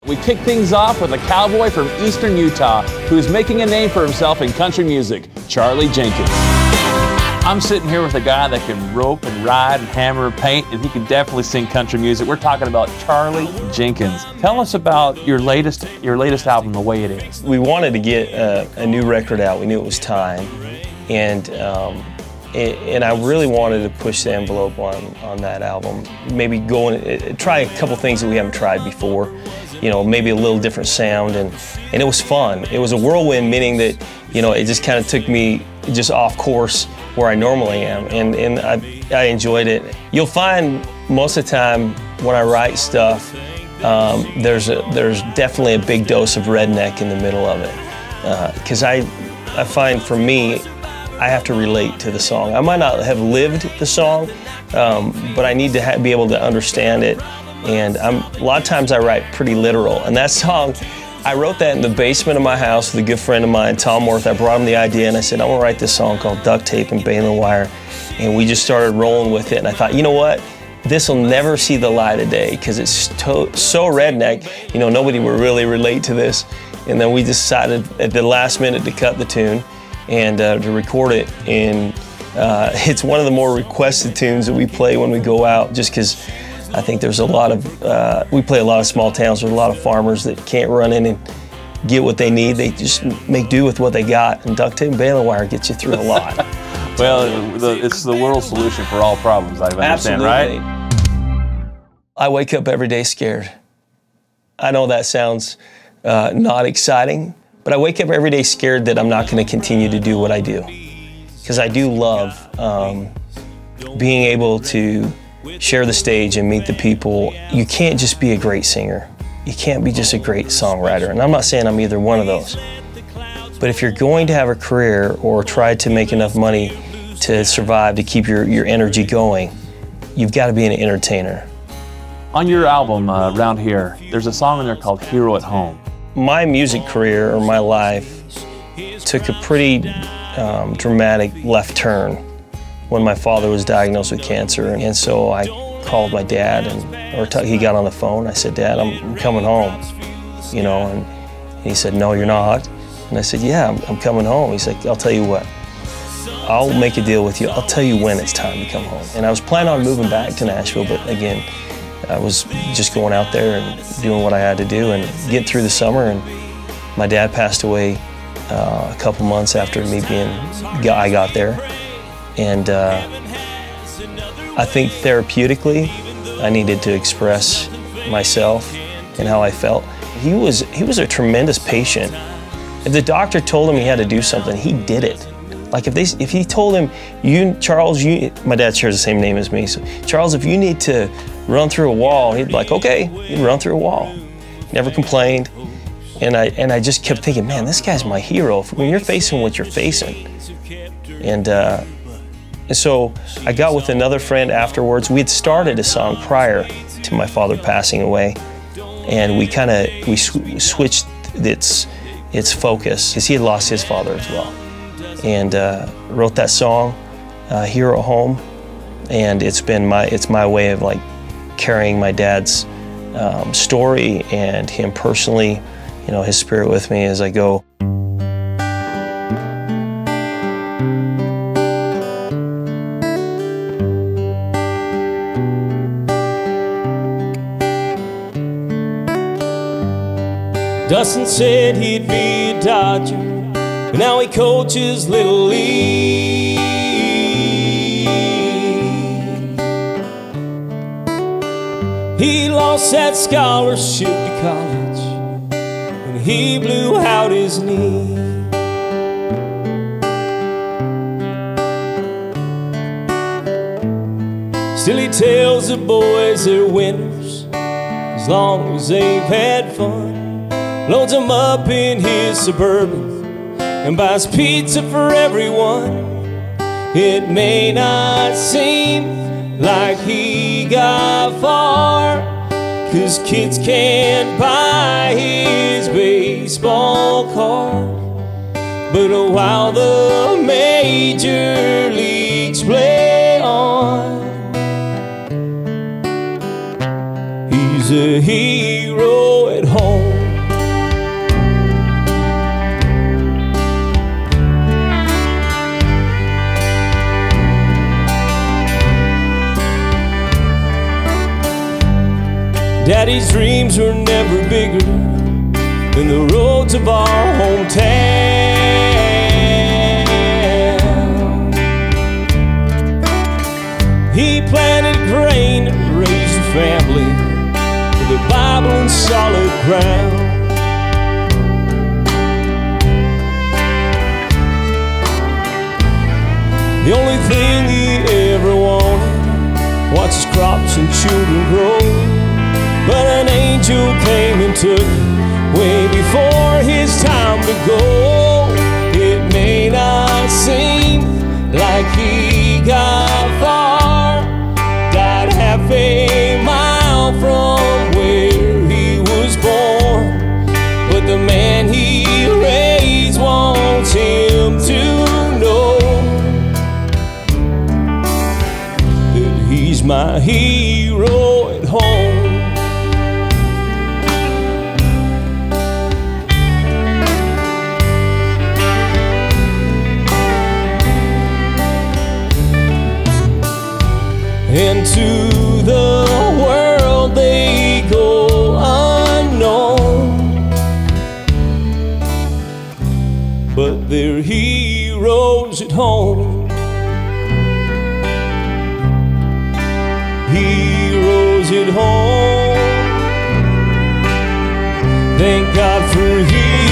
We kick things off with a cowboy from eastern Utah who's making a name for himself in country music, Charley Jenkins. I'm sitting here with a guy that can rope and ride and hammer and paint, and he can definitely sing country music. We're talking about Charley Jenkins. Tell us about your latest album, The Way It Is. We wanted to get a new record out. We knew it was time, and I really wanted to push the envelope on that album. Maybe go and try a couple things that we haven't tried before. You know, maybe a little different sound, and it was fun. It was a whirlwind, meaning that, you know, it just kind of took me just off course where I normally am, and I enjoyed it. You'll find most of the time when I write stuff, there's definitely a big dose of redneck in the middle of it, because I find for me, I have to relate to the song. I might not have lived the song, but I need to be able to understand it. And a lot of times I write pretty literal. And that song, I wrote that in the basement of my house with a good friend of mine, Tom Worth. I brought him the idea and I said, I want to write this song called Duct Tape and Baling Wire. And we just started rolling with it. And I thought, you know what? This will never see the light of day because it's so redneck. You know, nobody would really relate to this. And then we decided at the last minute to cut the tune and to record it. And it's one of the more requested tunes that we play when we go out, just because I think there's a lot of, we play a lot of small towns with a lot of farmers that can't run in and get what they need. They just make do with what they got, and duct tape and baling wire gets you through a lot. Well, it's the world solution for all problems, I understand, absolutely. Right? I wake up every day scared. I know that sounds not exciting, but I wake up every day scared that I'm not going to continue to do what I do. Because I do love being able to share the stage and meet the people. You can't just be a great singer. You can't be just a great songwriter. And I'm not saying I'm either one of those. But if you're going to have a career or try to make enough money to survive, to keep your energy going, you've got to be an entertainer. On your album, Around Here, there's a song in there called Hero at Home. My music career, or my life, took a pretty dramatic left turn when my father was diagnosed with cancer. And so I called my dad, he got on the phone. I said, Dad, I'm coming home, you know, and he said, no, you're not. And I said, yeah, I'm coming home. He's like, I'll tell you what, I'll make a deal with you. I'll tell you when it's time to come home. And I was planning on moving back to Nashville, but again, I was just going out there and doing what I had to do and getting through the summer. And my dad passed away a couple months after I got there. And I think therapeutically, I needed to express myself and how I felt. He was a tremendous patient. If the doctor told him he had to do something, he did it. Like if he told him, Charles, my dad shares the same name as me, so Charles, if you need to run through a wall, he'd be like, okay, he'd run through a wall. Never complained. And I just kept thinking, man, this guy's my hero. When you're facing what you're facing. And so I got with another friend afterwards. We had started a song prior to my father passing away, and we switched its focus, because he had lost his father as well. And wrote that song, Hero Home, and it's my way of like carrying my dad's story and him personally, you know, his spirit with me as I go. Dustin said he'd be a Dodger, but now he coaches Little League. He lost that scholarship to college when he blew out his knee. Still he tells the boys they're winners as long as they've had fun. Loads them up in his Suburban and buys pizza for everyone. It may not seem like he got far, 'cause kids can't buy his baseball card. But while the major leagues play on, he's a hero at home. Daddy's dreams were never bigger than the roads of our hometown. He planted grain and raised a family with a Bible and solid ground. The only thing he ever wanted, watch his crops and children grow. But an angel came and took him way before his time to go. It may not seem like he got far, died half a mile from where he was born, but the man he raised wants him to know that he's my hero at home. Into the world they go unknown, but they're heroes at home. Heroes at home. Thank God for heroes.